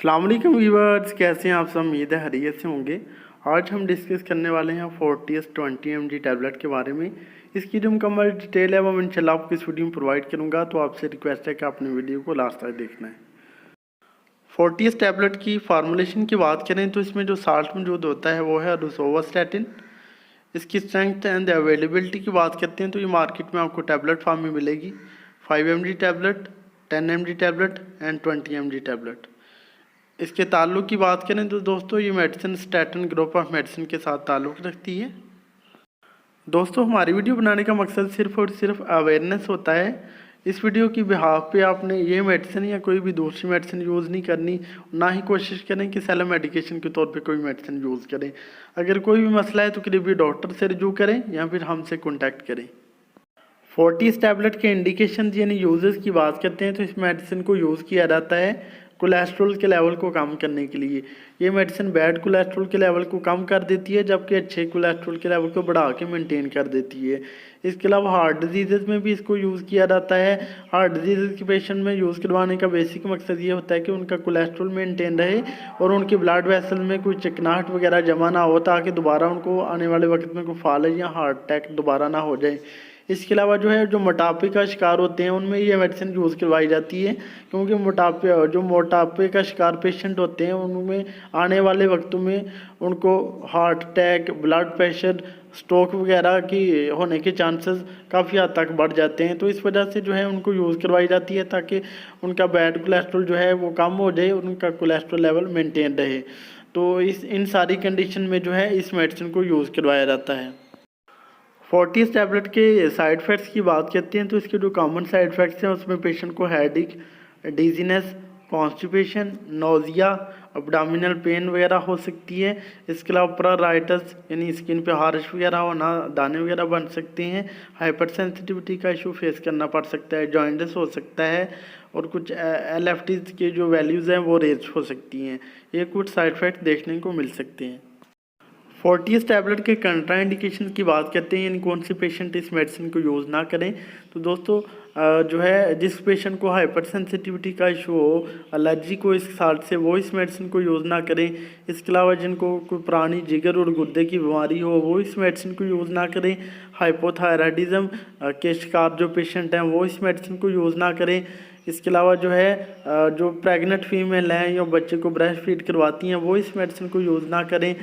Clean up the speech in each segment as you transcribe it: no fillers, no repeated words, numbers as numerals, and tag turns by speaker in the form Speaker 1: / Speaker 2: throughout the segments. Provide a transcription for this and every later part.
Speaker 1: अस्सलाम वालेकुम व्यूअर्स, कैसे हैं आप सब। उम्मीद है खैरियत से होंगे। आज हम डिस्कस करने वाले हैं फोर्टियस 20 mg टैबलेट के बारे में। इसकी जो मुकम्मल डिटेल है वो मैं इंशाल्लाह आपको इस वीडियो में प्रोवाइड करूंगा, तो आपसे रिक्वेस्ट है कि आपने वीडियो को लास्ट तक देखना है। फोर्टियस टैबलेट की फार्मूलेशन की बात करें तो इसमें जो साल्ट मौजूद होता है वो है रोसोवास्टैटिन। इसकी स्ट्रेंथ एंड अवेलेबिलिटी की बात करते हैं तो ये मार्केट में आपको टैबलेट फॉर्म में मिलेगी। 5 mg tablet, 10 mg tablet and 20 mg tablet. इसके ताल्लुक की बात करें तो दोस्तों ये medicine statin group of medicine के साथ ताल्लुक़ रखती है। दोस्तों हमारी वीडियो बनाने का मकसद सिर्फ और सिर्फ अवेयरनेस होता है। इस वीडियो की बिहाफ पे आपने ये मेडिसिन या कोई भी दूसरी मेडिसिन यूज़ नहीं करनी, ना ही कोशिश करें कि सेल्फ मेडिकेशन के तौर पे कोई मेडिसिन यूज़ करें। अगर कोई भी मसला है तो करीबी डॉक्टर से रजू करें या फिर हमसे कॉन्टैक्ट करें। फोर्टिस टैबलेट के इंडिकेशन यानी यूजेस की बात करते हैं तो इस मेडिसिन को यूज़ किया जाता है कोलेस्ट्रॉल के लेवल को कम करने के लिए। ये मेडिसिन बैड कोलेस्ट्रॉल के लेवल को कम कर देती है, जबकि अच्छे कोलेस्ट्रॉल के लेवल को बढ़ा के मेंटेन कर देती है। इसके अलावा हार्ट डिजीज़ में भी इसको यूज़ किया जाता है। हार्ट डिजीज़ के पेशेंट में यूज़ करवाने का बेसिक मकसद ये होता है कि उनका कोलेस्ट्रॉल मेंटेन रहे और उनके ब्लड वेसल में कोई चिकनाहट वगैरह जमा ना हो, ताकि दोबारा उनको आने वाले वक्त में कोई फॉल या हार्ट अटैक दोबारा ना हो जाए। इसके अलावा जो मोटापे का शिकार होते हैं उनमें ये मेडिसिन यूज़ करवाई जाती है, क्योंकि मोटापे का शिकार पेशेंट होते हैं उनमें आने वाले वक्तों में उनको heart attack, blood pressure, stroke वगैरह की होने के चांसेस काफ़ी हद तक बढ़ जाते हैं। तो इस वजह से उनको यूज़ करवाई जाती है ताकि उनका बैड कोलेस्ट्रॉल वो कम हो जाए और उनका कोलेस्ट्रॉल लेवल मेंटेन रहे। तो इन सारी कंडीशन में इस मेडिसिन को यूज़ करवाया जाता है। फोर्टिस टैबलेट के साइड इफ़ेक्ट्स की बात करते हैं तो इसके जो कॉमन साइड इफ़ेक्ट्स हैं उसमें पेशेंट को headache, dizziness, constipation, nausea, abdominal pain वगैरह हो सकती है। इसके अलावा प्रेराइटिस यानी स्किन पे हार्श वगैरह होना, दाने वगैरह बन सकते हैं। हाइपर सेंसिटिविटी का इशू फेस करना पड़ सकता है, जॉइंटिस हो सकता है और कुछ LFTs के जो वैल्यूज़ हैं वो रेज हो सकती हैं। ये कुछ साइड इफ़ेक्ट देखने को मिल सकते हैं। फोर्टिस टैबलेट के कंट्राइंडिकेशन की बात करते हैं यानी कौन से पेशेंट इस मेडिसिन को यूज़ ना करें। तो दोस्तों जिस पेशेंट को हाइपर सेंसिटिविटी का इशू हो, एलर्जी को इस साल्ट से, वो इस मेडिसिन को यूज़ ना करें। इसके अलावा जिनको कोई पुरानी जिगर और गुर्दे की बीमारी हो वो इस मेडिसिन को यूज़ ना करें। हाइपोथायराइडिज्म के शिकार जो पेशेंट हैं वो इस मेडिसिन को यूज़ ना करें। इसके अलावा जो प्रेग्नेंट फीमेल हैं या बच्चे को ब्रेस्ट फीड करवाती हैं वो इस मेडिसिन को यूज़ ना करें।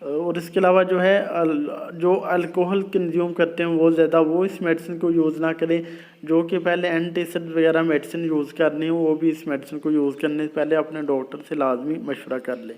Speaker 1: और इसके अलावा जो अल्कोहल कंज्यूम करते हैं वो ज़्यादा, वो इस मेडिसिन को यूज़ ना करें। जो कि पहले एंटासिड वगैरह मेडिसिन यूज़ करनी हो वो भी इस मेडिसिन को यूज़ करने से पहले अपने डॉक्टर से लाजमी मशवरा कर लें।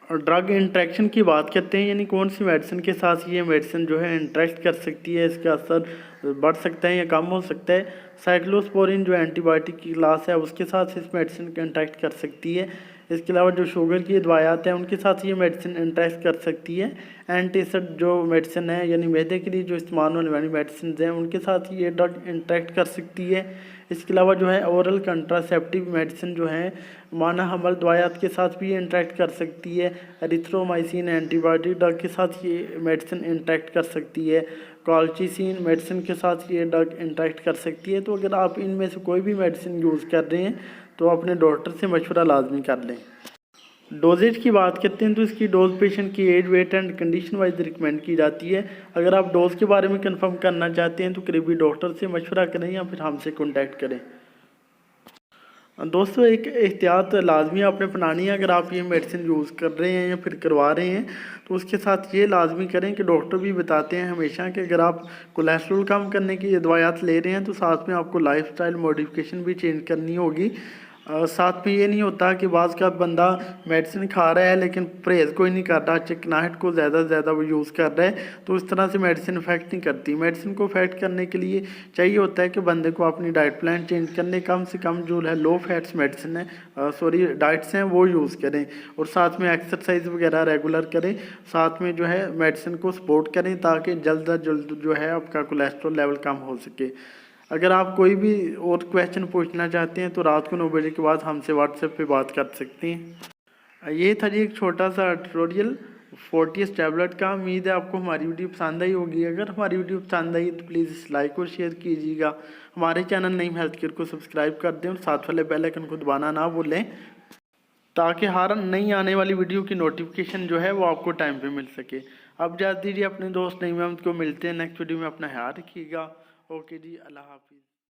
Speaker 1: और ड्रग इंट्रैक्शन की बात करते हैं यानी कौन सी मेडिसिन के साथ ये मेडिसिन इंट्रैक्ट कर सकती है, इसका असर बढ़ सकता है या कम हो सकता है। साइक्लोस्पोरिन जो एंटीबायोटिक की क्लास है उसके साथ इस मेडिसिन को इंट्रैक्ट कर सकती है। इसके अलावा जो शुगर की दवायात हैं उनके साथ ये मेडिसिन इंट्रैक्ट कर सकती है। एंटीसिड जो मेडिसिन है यानी मैदे के लिए जो इस्तेमाल होने वाली मेडिसिन हैं उनके साथ ये ड्रग इंट्रैक्ट कर सकती है। इसके अलावा ओरल कंट्रासेप्टिव मेडिसिन माना हमल दवायात के साथ भी इंट्रैक्ट कर सकती है। एरिथ्रोमाइसिन एंटीबायोटिक ड्रग के साथ ये मेडिसिन इंट्रैक्ट कर सकती है। कॉल्चिसिन मेडिसिन के साथ ये ड्रग इंट्रैक्ट कर सकती है। तो अगर आप इनमें से कोई भी मेडिसिन यूज़ कर रहे हैं तो अपने डॉक्टर से मशवरा लाजमी कर लें। डोजेज की बात करते हैं तो इसकी डोज पेशेंट की age, weight and condition wise recommend की जाती है। अगर आप डोज के बारे में कंफर्म करना चाहते हैं तो करीबी डॉक्टर से मशवरा करें या फिर हमसे कॉन्टैक्ट करें। दोस्तों एक एहतियात लाजमी आपने अपनानी है। अगर आप ये मेडिसिन यूज़ कर रहे हैं या फिर करवा रहे हैं तो उसके साथ ये लाजमी करें कि डॉक्टर भी बताते हैं हमेशा कि अगर आप कोलेस्ट्रॉल कम करने की ये दवाइयात ले रहे हैं तो साथ में आपको लाइफस्टाइल मॉडिफिकेशन भी चेंज करनी होगी। साथ में ये नहीं होता कि बाज़ का बंदा मेडिसिन खा रहा है लेकिन परहेज़ कोई नहीं कर रहा, चिकनाहट को ज़्यादा से ज़्यादा वो यूज़ कर रहा है, तो इस तरह से मेडिसिन इफेक्ट नहीं करती। मेडिसिन को इफेक्ट करने के लिए चाहिए होता है कि बंदे को अपनी डाइट प्लान चेंज करने, कम से कम लो फैट्स मेडिसिन है डाइट्स हैं वो यूज़ करें और साथ में एक्सरसाइज वगैरह रेगुलर करें। साथ में मेडिसिन को सपोर्ट करें ताकि जल्द अज जल्द आपका कोलेस्ट्रॉल लेवल कम हो सके। अगर आप कोई भी और क्वेश्चन पूछना चाहते हैं तो रात को 9 बजे के बाद हमसे व्हाट्सएप पे बात कर सकते हैं। ये था जी एक छोटा सा ट्यूटोरियल फोर्टिस टैबलेट का। उम्मीद है आपको हमारी वीडियो पसंद आई होगी। अगर हमारी वीडियो पसंद आई तो प्लीज़ लाइक और शेयर कीजिएगा। हमारे चैनल नईम हेल्थ केयर को सब्सक्राइब कर दें और साथ वाले बेल आइकन को दबाना ना भूलें। ताकि हर नई आने वाली वीडियो की नोटिफिकेशन जो है वो आपको टाइम पे मिल सके। अब जा दीजिए अपने दोस्त नईम अहमद को, मिलते हैं नेक्स्ट वीडियो में, अपना ख्याल रखिएगा। ओके जी, अल्लाह हाफिज़।